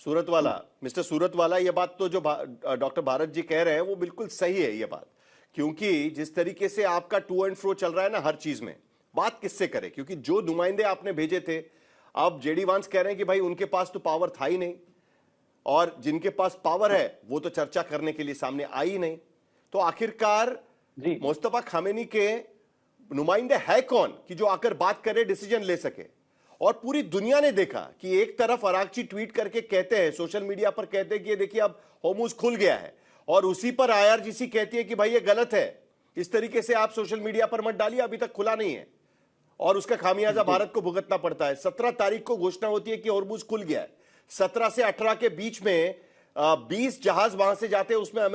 सूरत वाला, मिस्टर सूरत वाला, ये बात तो जो डॉक्टर भारत जी कह रहे हैं वो बिल्कुल सही है ये बात, क्योंकि जिस तरीके से आपका टू एंड फ्रो चल रहा है ना हर चीज में, बात किससे करे, क्योंकि जो नुमाइंदे आपने भेजे थे, अब जेडी वांस कह रहे हैं कि भाई उनके पास तो पावर था ही नहीं, और जिनके पास पावर है वो तो चर्चा करने के लिए सामने आई ही नहीं। तो आखिरकार मुस्तफा खामेनी के नुमाइंदे है कौन कि जो आकर बात करे, डिसीजन ले सके? और पूरी दुनिया ने देखा कि एक तरफ अरागची ट्वीट करके कहते हैं, सोशल मीडिया पर कहते हैं कि ये देखिए अब होर्मुज खुल गया है, और उसी पर आईआरजीसी कहती है कि भाई ये गलत है, इस तरीके से आप सोशल मीडिया पर मत डालिए, अभी तक खुला नहीं है, और उसका खामियाजा भारत को भुगतना पड़ता है। 17 तारीख को घोषणा होती है कि होर्मुज खुल गया है। 17 से 18 के बीच में 20 जहाज वहां से जाते हैं, उसमें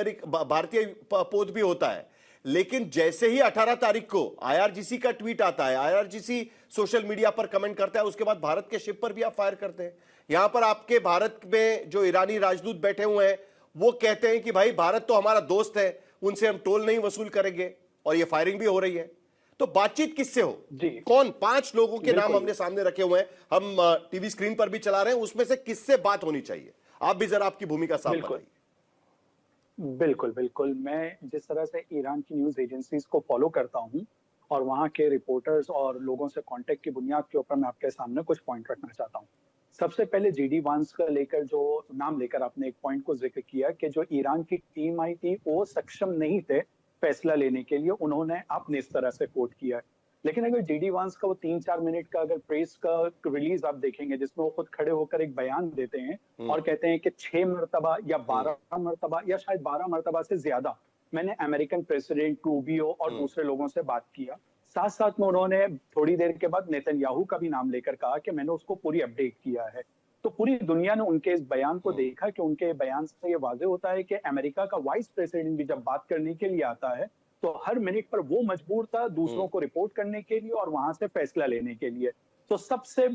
भारतीय पोत भी होता है। लेकिन जैसे ही 18 तारीख को आईआरजीसी का ट्वीट आता है, आईआरजीसी सोशल मीडिया पर कमेंट करता है, उसके बाद भारत के शिप पर भी आप फायर करते हैं। यहां पर आपके भारत में जो ईरानी राजदूत बैठे हुए हैं वो कहते हैं कि भाई भारत तो हमारा दोस्त है, उनसे हम टोल नहीं वसूल करेंगे, और ये फायरिंग भी हो रही है। तो बातचीत किससे हो? कौन? 5 लोगों के नाम हमने सामने रखे हुए हैं, हम टीवी स्क्रीन पर भी चला रहे हैं, उसमें से किससे बात होनी चाहिए? आप भी जरा आपकी भूमिका साफ बताइए। बिल्कुल बिल्कुल, मैं जिस तरह से ईरान की न्यूज एजेंसीज को फॉलो करता हूं और वहां के रिपोर्टर्स और लोगों से कांटेक्ट की बुनियाद के ऊपर मैं आपके सामने कुछ पॉइंट रखना चाहता हूं। सबसे पहले जेडी वांस का लेकर जो नाम लेकर आपने एक पॉइंट को जिक्र किया कि जो ईरान की टीम आई थी वो सक्षम नहीं थे फैसला लेने के लिए, उन्होंने आपने इस तरह से कोट किया है। लेकिन अगर जेडी वांस का वो 3-4 मिनट का अगर प्रेस का रिलीज आप देखेंगे, जिसमें वो खुद खड़े होकर एक बयान देते हैं और कहते हैं कि 6 मरतबा या 12 मरतबा या शायद 12 मरतबा से ज्यादा मैंने अमेरिकन प्रेसिडेंट रूबियो और दूसरे लोगों से बात किया। साथ साथ में उन्होंने थोड़ी देर के बाद नेतन्याहू का भी नाम लेकर कहा कि मैंने उसको पूरी अपडेट किया है। तो पूरी दुनिया ने उनके इस बयान को देखा कि उनके बयान से ये वाज़ेह होता है कि अमेरिका का वाइस प्रेसिडेंट भी जब बात करने के लिए आता है तो हर मिनट पर वो मजबूर था दूसरों को रिपोर्ट करने के लिए और वहां से फैसला लेने के लिए। तो सबसे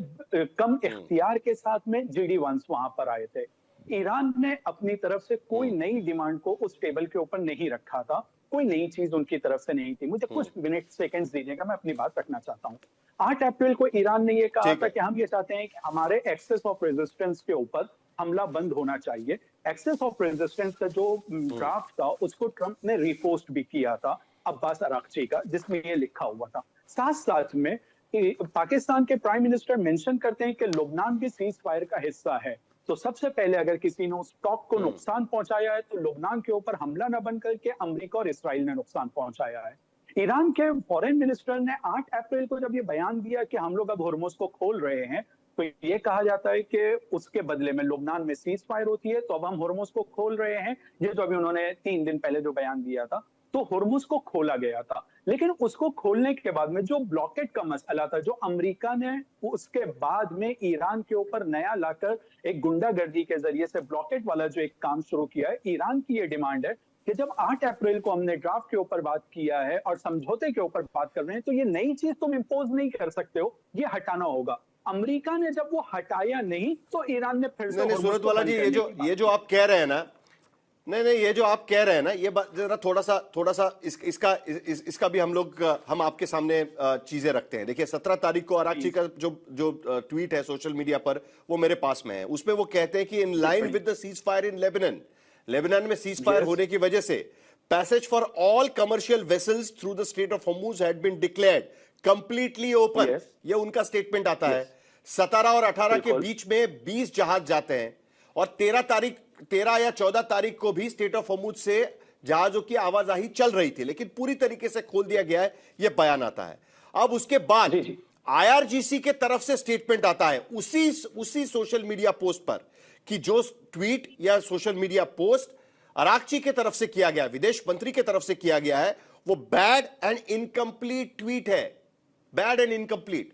कम इख्तियार के साथ में जेडी वांस वहां पर आए थे। ईरान ने अपनी तरफ से कोई नई डिमांड को उस टेबल के ऊपर नहीं रखा था, कोई नई चीज उनकी तरफ से नहीं थी। मुझे कुछ मिनट सेकंड्स दीजिएगा, मैं अपनी बात रखना चाहता हूँ। 8 अप्रैल को ईरान ने ये कहा था कि हम ये चाहते हैं कि हमारे एक्सेस ऑफ रेजिस्टेंस के ऊपर हमला बंद होना चाहिए। एक्सेस ऑफ रेजिस्टेंस का जो ड्राफ्ट था उसको ट्रंप ने रिपोस्ट भी किया था अब्बास अरागची का, जिसमें ये लिखा हुआ था। साथ साथ में पाकिस्तान के प्राइम मिनिस्टर मेंशन करते हैं कि लुबनान भी सीज फायर का हिस्सा है। तो सबसे पहले अगर किसी ने उस स्टॉक को नुकसान पहुंचाया है तो लुबनान के ऊपर हमला न बन करके अमेरिका और इसराइल ने नुकसान पहुंचाया है। ईरान के फॉरेन मिनिस्टर ने 8 अप्रैल को जब ये बयान दिया कि हम लोग अब होर्मुज को खोल रहे हैं, तो ये कहा जाता है कि उसके बदले में लुबनान में सीज फायर होती है, तो अब हम होर्मुज को खोल रहे हैं। ये जो अभी उन्होंने 3 दिन पहले जो बयान दिया था, तो होर्मुज को खोला गया था। लेकिन उसको खोलने के बाद में जो ब्लॉकेट का मसला था, जो अमेरिका ने उसके बाद में ईरान के ऊपर नया लाकर एक गुंडागर्दी के जरिए से ब्लॉकेट वाला जो एक काम शुरू किया है, ईरान की ये डिमांड है कि जब 8 अप्रैल को हमने ड्राफ्ट के ऊपर बात किया है और समझौते के ऊपर बात कर रहे हैं, तो ये नई चीज तुम इम्पोज नहीं कर सकते हो, ये हटाना होगा। अमेरिका ने जब वो हटाया नहीं तो ईरान ने फिर से सूरत वाला जी, ये जो आप कह रहे हैं ना, नहीं, ये जो आप कह रहे हैं ना, ये बात जरा थोड़ा सा इसका भी हम आपके सामने चीजें रखते हैं। देखिए 17 तारीख को अरागची का जो ट्वीट है सोशल मीडिया पर, वो मेरे पास में है। उसमें वो कहते हैं कि in line with the ceasefire in Lebanon में सीज फायर होने की वजह से passage for all commercial vessels through the Strait of Hormuz had been declared completely open. ये उनका स्टेटमेंट आता है। 17 और 18 के बीच में 20 जहाज जाते हैं, और 13 या 14 तारीख को भी स्टेट ऑफ होर्मुज से जहाजों की आवाजाही चल रही थी, लेकिन पूरी तरीके से खोल दिया गया है, यह बयान आता है। अब उसके बाद आईआरजीसी के तरफ से स्टेटमेंट आता है उसी सोशल मीडिया पोस्ट पर कि जो ट्वीट या सोशल मीडिया पोस्ट अरागची के तरफ से किया गया, विदेश मंत्री के तरफ से किया गया है, वो बैड एंड इनकंप्लीट ट्वीट है। Bad and incomplete.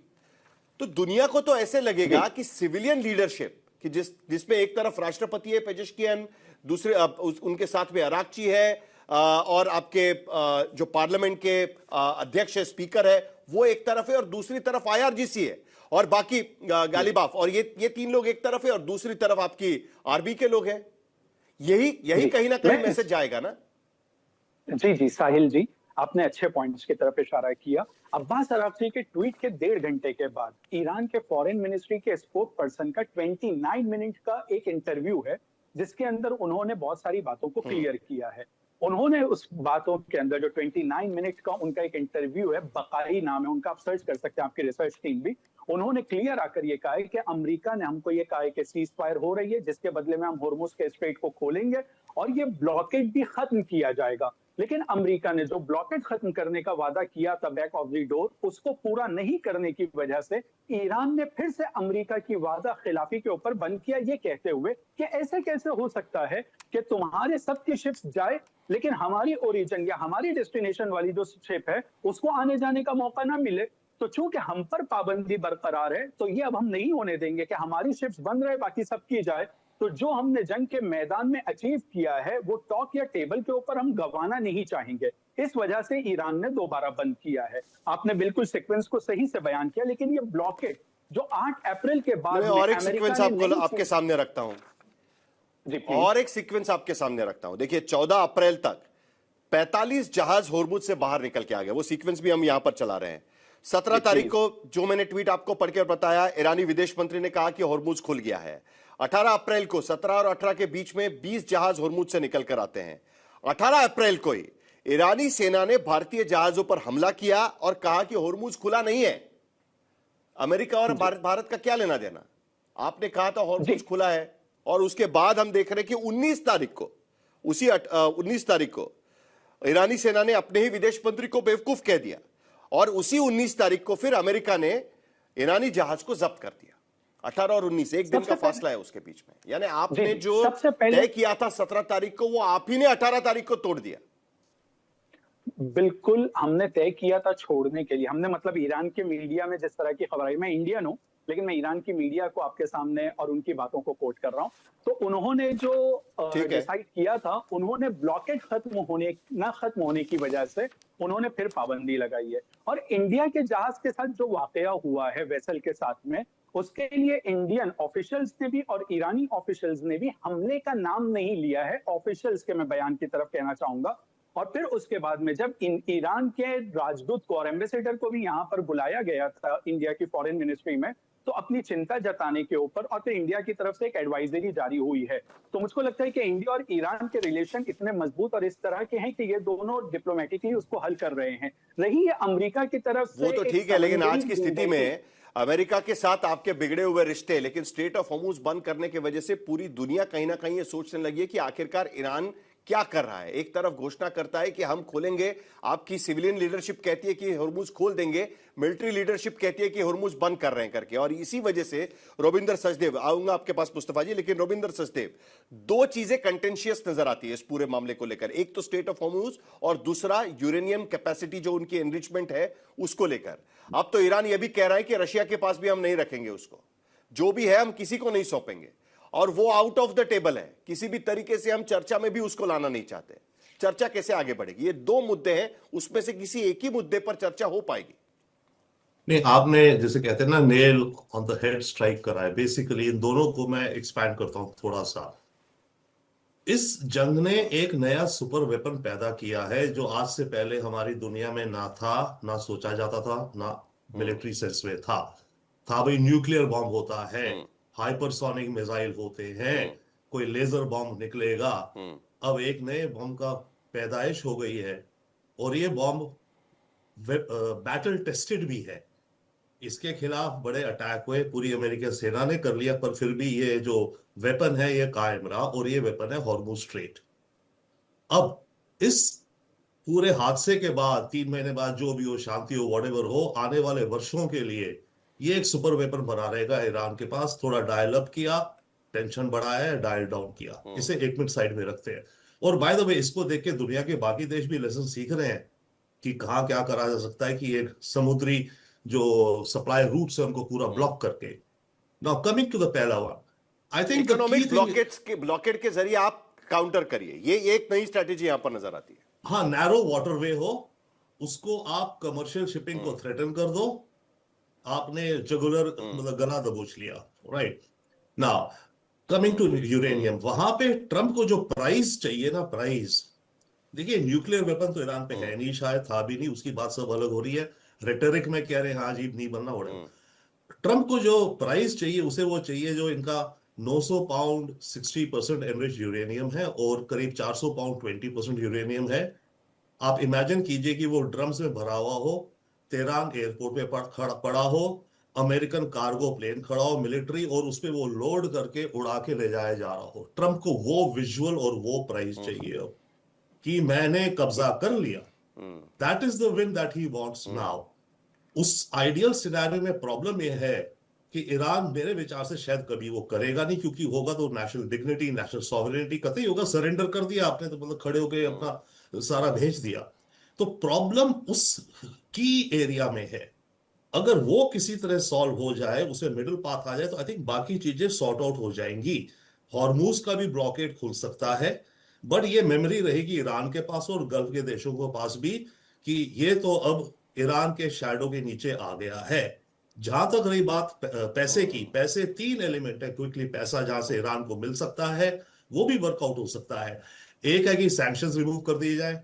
तो दुनिया को तो ऐसे लगेगा कि सिविलियन लीडरशिप कि जिसमें एक तरफ राष्ट्रपति है पेजेश्कियान, दूसरे उनके साथ में अरागची है, और आपके जो पार्लियामेंट के अध्यक्ष है, स्पीकर है, वो एक तरफ है, और दूसरी तरफ आईआरजीसी है, और बाकी गालिबाफ, और ये 3 लोग एक तरफ है, और दूसरी तरफ आपकी आरबी के लोग हैं। यही कहीं ना कहीं मैसेज जाएगा ना। जी साहिल जी, आपने अच्छे पॉइंट्स की तरफ इशारा किया। अब्बास अरागची के ट्वीट के 1.5 घंटे के बाद ईरान के फॉरेन मिनिस्ट्री के स्पोक पर्सन का 29 मिनट का एक इंटरव्यू है, जिसके अंदर उन्होंने बहुत सारी बातों को क्लियर किया है। उन्होंने उस बातों के अंदर जो 29 मिनट का उनका एक इंटरव्यू है, बकारी नाम है उनका, आप सर्च कर सकते हैं, आपकी रिसर्च टीम भी, उन्होंने क्लियर आकर ये कहा है कि अमेरिका ने हमको ये कहा है कि सीज फायर हो रही है, जिसके बदले में हम होर्मुज के स्ट्रेट को खोलेंगे और ये ब्लॉकेड भी खत्म किया जाएगा। लेकिन अमेरिका ने जो ब्लॉकेड खत्म करने का वादा किया था बैक ऑफ द डोर, उसको पूरा नहीं करने की वजह से ईरान ने फिर से अमेरिका की वादा खिलाफी के ऊपर बंद किया, ये कहते हुए कि ऐसे कैसे हो सकता है कि तुम्हारे सबकी शिप्स जाए लेकिन हमारी ओरिजिन या हमारी डेस्टिनेशन वाली जो शिप है उसको आने जाने का मौका ना मिले। तो चूंकि हम पर पाबंदी बरकरार है तो ये अब हम नहीं होने देंगे कि हमारी शिप्स बंद रहे बाकी सबकी जाए। तो जो हमने जंग के मैदान में अचीव किया है वो टॉक या टेबल के ऊपर हम गंवाना नहीं चाहेंगे। इस वजह से ईरान ने दोबारा बंद किया है। आपने बिल्कुल सीक्वेंस को सही से बयान किया, लेकिन ये ब्लॉकेड जो 8 अप्रैल के बाद मैं और एक सीक्वेंस आपके सामने रखता हूं और एक सीक्वेंस आपके सामने रखता हूं। देखिए 14 अप्रैल तक 45 जहाज होर्मुज से बाहर निकल के आ गए, वो सीक्वेंस भी हम यहां पर चला रहे हैं। 17 तारीख को जो मैंने ट्वीट आपको पढ़ के बताया, ईरानी विदेश मंत्री ने कहा कि होर्मुज खुल गया है। 18 अप्रैल को 17 और 18 के बीच में 20 जहाज होर्मुज से निकल कर आते हैं। 18 अप्रैल को ही ईरानी सेना ने भारतीय जहाजों पर हमला किया और कहा कि होर्मुज खुला नहीं है। अमेरिका और भारत का क्या लेना देना? आपने कहा था होर्मुज खुला है और उसके बाद हम देख रहे हैं कि 19 तारीख को, उसी 19 तारीख को ईरानी सेना ने अपने ही विदेश मंत्री को बेवकूफ कह दिया और उसी 19 तारीख को फिर अमेरिका ने ईरानी जहाज को जब्त कर दिया। 18 और 19 एक दिन का फासला है उसके बीच में। यानी आपने जो तय किया था 17 तारीख को, वो आप ही ने 18 तारीख को तोड़ दिया। बिल्कुल, हमने तय किया था छोड़ने के लिए। हमने मतलब ईरान के मीडिया में जिस तरह की खबर आई, मैं इंडियन हूं लेकिन मैं ईरान की मीडिया को आपके सामने और उनकी बातों को कोट कर रहा हूं, तो उन्होंने जो डिसाइड किया था, उन्होंने ब्लॉकेड खत्म होने की वजह से उन्होंने फिर पाबंदी लगाई है। और इंडिया के जहाज के साथ जो वाकया हुआ है वेसल के साथ में, उसके लिए इंडियन ऑफिशियल्स ने भी और ईरानी ऑफिशियल्स ने भी हमले का नाम नहीं लिया है। ऑफिशियल्स के मैं बयान की तरफ कहना चाहूंगा। और फिर उसके बाद में जब ईरान के राजदूत को और एम्बेसडर को भी यहाँ पर बुलाया गया था इंडिया की फॉरेन मिनिस्ट्री में, तो अपनी चिंता जताने के ऊपर और फिर इंडिया की तरफ से एक एडवाइजरी जारी हुई है। तो मुझको लगता है कि इंडिया और ईरान के रिलेशन इतने मजबूत और इस तरह के हैं कि ये दोनों डिप्लोमेटिकली उसको हल कर रहे हैं। रही है अमेरिका की तरफ से, वो तो ठीक है, लेकिन आज की स्थिति में अमेरिका के साथ आपके बिगड़े हुए रिश्ते, लेकिन स्ट्रेट ऑफ हॉर्मुज बंद करने की वजह से पूरी दुनिया कहीं ना कहीं ये सोचने लगी है कि आखिरकार ईरान क्या कर रहा है। एक तरफ घोषणा करता है कि हम खोलेंगे, आपकी सिविलियन लीडरशिप कहती है कि होर्मुज खोल देंगे, मिलिट्री लीडरशिप कहती है कि होर्मुज बंद कर रहे हैं करके। और इसी वजह से रविंदर सचदेव, आऊंगा आपके पास मुस्तफा जी, लेकिन रविंदर सचदेव, दो चीजें कंटेंशियस नजर आती है इस पूरे मामले को लेकर। एक तो स्टेट ऑफ होर्मुज और दूसरा यूरेनियम कैपेसिटी जो उनकी एनरिचमेंट है उसको लेकर। अब तो ईरान यह भी कह रहा है कि रशिया के पास भी हम नहीं रखेंगे उसको, जो भी है हम किसी को नहीं सौंपेंगे, और वो आउट ऑफ द टेबल है। किसी भी तरीके से हम चर्चा में भी उसको लाना नहीं चाहते। चर्चा कैसे आगे बढ़ेगी? ये दो मुद्दे हैं, उसमें से किसी एक ही मुद्दे पर चर्चा हो पाएगी। नहीं, आपने जैसे कहते हैं ना, nail on the head strike करा है। बेसिकली इन दोनों को मैं एक्सपैंड करता हूं थोड़ा सा। इस जंग ने एक नया सुपर वेपन पैदा किया है जो आज से पहले हमारी दुनिया में ना था, ना सोचा जाता था, ना मिलिट्री सेंस में था भाई न्यूक्लियर बॉम्ब होता है, हाइपरसोनिक मिसाइल होते हैं, कोई लेजर बॉम्ब निकलेगा। अब एक नए बॉम्ब का पैदाइश हो गई है और ये बॉम्ब बैटल टेस्टेड भी है। इसके खिलाफ बड़े अटैक हुए, पूरी अमेरिकी सेना ने कर लिया, पर फिर भी ये जो वेपन है ये कायम रहा, और ये वेपन है हॉर्मुज स्ट्रेट। अब इस पूरे हादसे के बाद 3 महीने बाद जो भी हो, शांति हो, व्हाटएवर हो, आने वाले वर्षों के लिए ये एक सुपर वेपन बना रहेगा ईरान के पास। थोड़ा डायल अप किया, टेंशन बढ़ाया, डायल डाउन किया, इसे 1 मिनट साइड में रखते हैं। और बाय द वे, इसको देख के दुनिया के बाकी देश भी लेसन सीख रहे हैं कि कहाँ क्या करा जा सकता है, कि एक समुद्री जो सप्लाई रूट है उनको पूरा ब्लॉक करके। नाउ कमिंग टू द पहला one, I think economic blockade के जरिए आप काउंटर करिए, ये एक नई स्ट्रेटेजी यहां पर नजर आती है। हाँ, नैरो वाटरवे हो, उसको आप कमर्शियल शिपिंग को थ्रेटन कर दो, आपने जुगुलर मतलब गला दबोच लिया। Right now coming to uranium, वहां पे ट्रंप को जो प्राइस चाहिए ना, प्राइस देखिए न्यूक्लियर वेपन तो ईरान पे है नहीं, शायद था भी नहीं, उसकी बात सब अलग हो रही है। रेटरिक में कह रहे हैं हाँ जी नहीं बनना पड़ेगा। ट्रंप को जो प्राइस चाहिए उसे वो चाहिए जो इनका 900 पाउंड 60% एनरिच यूरेनियम है और करीब 400 पाउंड 20% यूरेनियम है। आप इमेजिन कीजिए कि वो ड्रम्स में भरा हुआ हो, तेहरान एयरपोर्ट पे पड़ा हो, अमेरिकन कार्गो प्लेन खड़ा हो मिलिट्री, और उस पे वो लोड करके उड़ा के ले जाया जा रहा हो। ट्रंप को वो विजुअल और वो प्राइस चाहिए अब कि मैंने कब्जा कर लिया। That is the win that he wants now. उस आइडियल सिनेरियो में प्रॉब्लम यह है कि ईरान मेरे विचार से शायद कभी वो करेगा नहीं, क्योंकि होगा तो नेशनल डिग्निटी नेशनल सॉवरेनिटी कतई होगा। सरेंडर कर दिया आपने तो मतलब खड़े होकर अपना सारा भेज दिया। तो प्रॉब्लम उस की एरिया में है। अगर वो किसी तरह सॉल्व हो जाए, उसे मिडिल पाथ आ जाए, तो आई थिंक बाकी चीजें सॉर्ट आउट हो जाएंगी। हॉर्मूज का भी ब्लॉकेड खुल सकता है, बट ये मेमोरी रहेगी ईरान के पास और गल्फ के देशों के पास भी कि ये तो अब ईरान के शैडो के नीचे आ गया है। जहां तक रही बात पैसे की, पैसे 3 एलिमेंट है क्विकली पैसा जहां से ईरान को मिल सकता है, वो भी वर्कआउट हो सकता है। एक है कि सैंक्शंस रिमूव कर दिए जाए,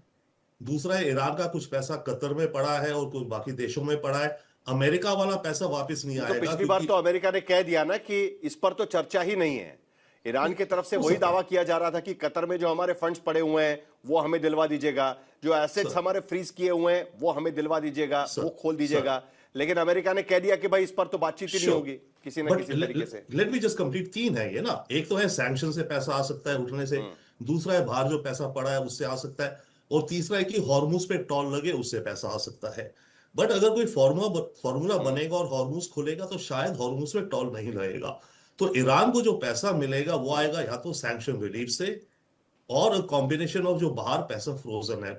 दूसरा है ईरान का कुछ पैसा कतर में पड़ा है और कुछ बाकी देशों में पड़ा है। अमेरिका वाला पैसा वापस नहीं तो आएगा पिछली बार तो अमेरिका ने कह दिया ना कि इस पर तो चर्चा ही नहीं है। ईरान की तरफ से वही दावा किया जा रहा था कि कतर में जो हमारे फंड्स पड़े हुए हैं वो हमें दिलवा दीजिएगा, जो एसेट्स हमारे फ्रीज किए हुए हैं वो हमें दिलवा दीजिएगा, वो खोल दीजिएगा। लेकिन अमेरिका ने कह दिया कि भाई इस पर तो बातचीत ही नहीं होगी किसी ना किसी तरीके से। Let me just complete. 3 है ये ना, एक तो है सैंक्शन से पैसा आ सकता है उठने से, दूसरा है बाहर जो पैसा पड़ा है उससे आ सकता है, और तीसरा है कि हॉर्मूज पे टॉल लगे उससे पैसा आ सकता है। बट अगर कोई फॉर्मूला बनेगा और हॉर्मूज खुलेगा तो शायद हॉर्मूज पे टॉल नहीं लगेगा। तो ईरान को जो पैसा मिलेगा वो आएगा या तो सैंक्शन रिलीफ से, और कॉम्बिनेशन ऑफ जो बाहर पैसा फ्रोजन है